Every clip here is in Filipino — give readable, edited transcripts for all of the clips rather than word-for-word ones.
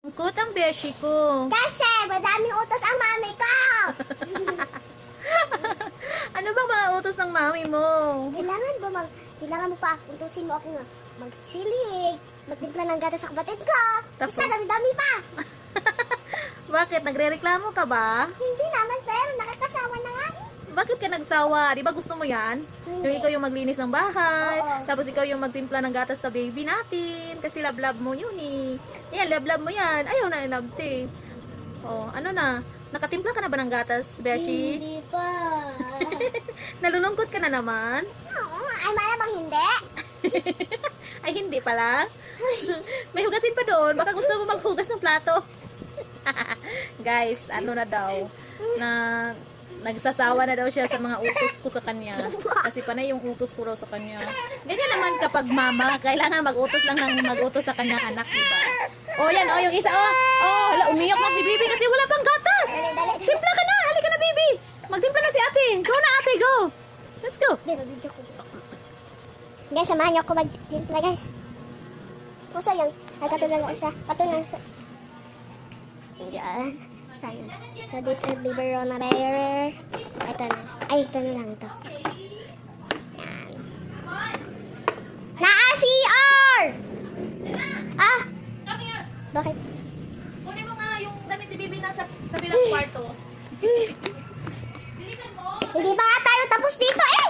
Lungkot ang beshi ko. Kasi madaming utos ang mami ko. Ano bang mga utos ng mami mo? Kailangan mo pa utusin mo ako nga magsilig, magtimpla ng gatas sa kapatid ko. Tapos? Basta dami-dami pa. Bakit? Nagre-reklamo ka ba? Hindi naman, pero nakakasawa na nga. Bakit ka nagsawa? Di ba gusto mo yan? Hindi. Yung ikaw yung maglinis ng bahay, Oo. tapos ikaw yung magtimpla ng gatas sa baby natin. Kasi love-love mo yun eh. Yan, love-love mo yan. Ayaw na love te. Oh, ano na? Nakatimpla ka na ba ng gatas, Beshi? Hindi pa. Nalulungkot ka na naman? Oo, ay malamang hindi. Ay, hindi pala. May hugasin pa doon. Baka gusto mo maghugas ng plato. Guys, ano na daw? Na nagsasawa na daw siya sa mga utos ko sa kanya. Kasi panay yung utos ko raw sa kanya. Ganyan naman kapag mama, kailangan mag-utos lang ng mag-utos sa kanyang anak, diba? Oh, yan, oh, yung isa, oh. Oh, hala, umiyak na si Bibi kasi wala pang gatas. Dali. Timpla ka na, halika na, Bibi. Magtimpla na si ate. Go na, ate, go. Let's go. Video ko. Guys, samahan niyo ako magtimpla, guys. Puso yun. Ay, katulad ng isa. Katulad sa... Yan. Sayang. So, this is biberon na rare. Ito na. Ay, ito na lang ito. Yan. Na-CR! Ah! Bakit? Kunin mo nga yung damit ni Bibi nasa kabilang kwarto. Bilisan mo. Hindi ba nga tayo tapos dito eh?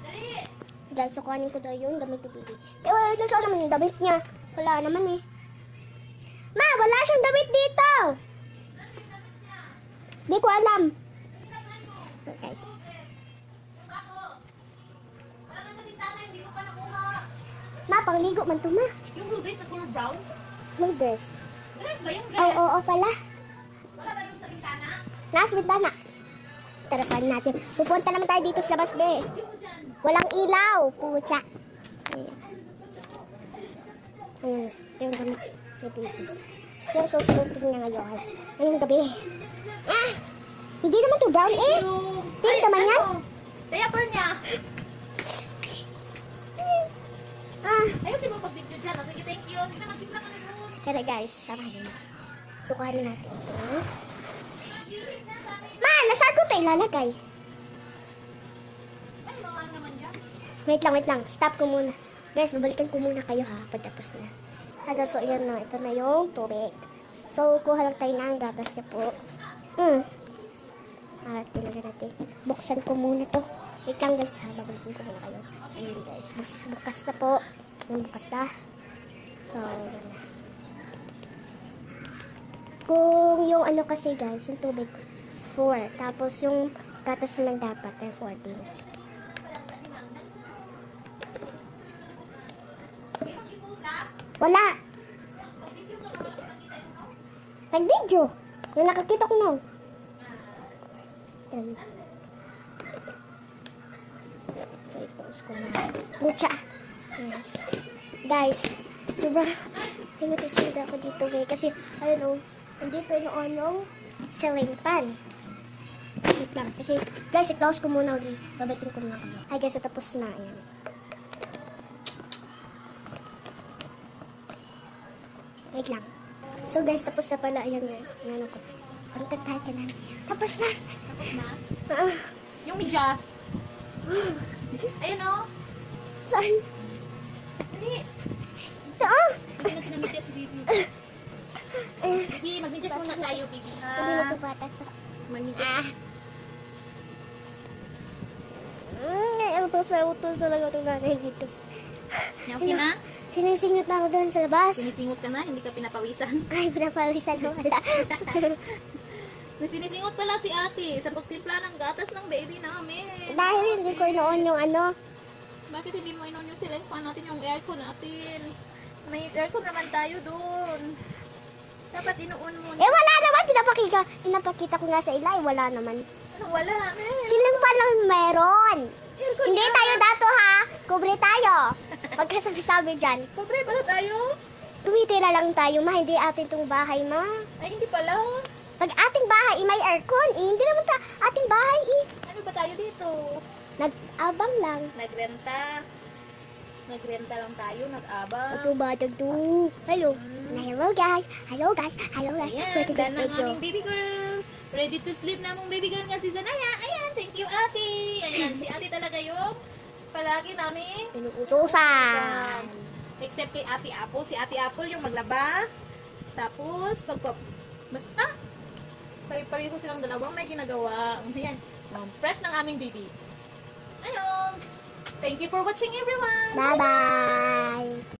Dali. Guys, so kuhanin ko daw yung damit ni Bibi. Eh, wala saan naman yung damit niya. Wala naman eh. Ma, wala siyang damit dito. Di ko alam. So guys, ma, pangligo man to ma. Yung blue dress na color brown? May dress. Dress ba yung Oo, dress? oo pala. Wala ba dun sa bintana? Nasa bintana. Tara, panin natin. Pupunta naman tayo dito sa labas, be. Walang ilaw. Pucha. Ayan. Ayan. Ito yung gamit sa baby. Yung susulutin niya ngayon. Ngayong gabi. Ah! Hindi naman to brown eh. Pink naman yan. Diaper niya. Ah. Ayusin mo pag-video dyan. O, sige, thank you. Sige na, mag-tipla ka na doon. Tara guys, samahan mo. Sukuhanin natin ito. Ma, nasaan ko ito ilalagay? Ay, mga ano naman dyan? Wait lang. Stop ko muna. Guys, babalikan ko muna kayo ha, pagtapos na. Hada, so yun na. Ito na yung tubig. So, kuha lang tayo ng gatas niya po. At talaga natin. Buksan ko muna to. Wait lang guys ha, babalikan ko muna kayo. Ayun guys, bukas na po. Yung bukas na. So, yun na. Kung yung ano kasi guys, yung tubig 4. Tapos yung gatas na lang dapat ay 14. Wala. Nag-video. Yung nakakita ko na. Dali. So, i-post ko na. Pucha. Ayan. Guys, sobrang pinag-isip ako dito guys. Kasi, ayun o, hindi pa yung ceiling fan. Wait lang. Kasi, guys, i-close ko muna ulit. Babatin ko muna kayo. Ay guys, tapos na. Ayan. Wait lang. So guys, tapos na pala. Ayan nga. Ayan ako. Contact tayo ka namin. Tapos na. Tapos na. Ah, Yung medyas. Ayun o. saan? Dali. Ito ah. Hindi natin na-medyas si Bibi. Bibi, mag-medyas muna tayo, Bibi. Sabi na ito bata. Mag-medyas. Utos talaga itong nanay dito. Okay na? Sinisingot na ako doon sa labas. Sinisingot ka na, hindi ka pinapawisan. Ay, pinapawisan na wala. Sinisingot pala si ate sa pagtimpla ng gatas ng baby namin. Dahil hindi ko inoon yung ano. Bakit hindi mo inon yung ceiling fan natin, yung aircon natin? May aircon naman tayo doon. Dapat inuun mo. Eh, wala naman. Pinapakita ko nga sa ilay. Wala naman. Ano, wala. Silang pa lang meron. Aircon Hindi nga. tayo dato ha. Kubre tayo. Pagkasabi-sabi dyan. Pobre pala tayo. Tumitira lang tayo ma. Hindi atin tong bahay ma. Ay, hindi pala. Pag ating bahay may aircon. Eh, hindi naman ating bahay eh. Ano ba tayo dito? Nag-abang lang. Nagrenta. Nagrenta lang tayo, nag-abang. Ito ba ito? Hello. Hello guys. Hello guys. Hello guys. Ayan, For today's dan ang video. aming baby girls. Ready to sleep na mong baby girl nga si Zanaya. Ayan, thank you ate. Ayan, si ate talaga yung palagi namin. Inuutosan. Except kay Ate Apple. Si Ate Apple yung maglaba. Tapos, basta, pare-pareho silang dalawang may ginagawa. Ayan, fresh ng aming baby. Ayun. Thank you for watching everyone. Bye-bye.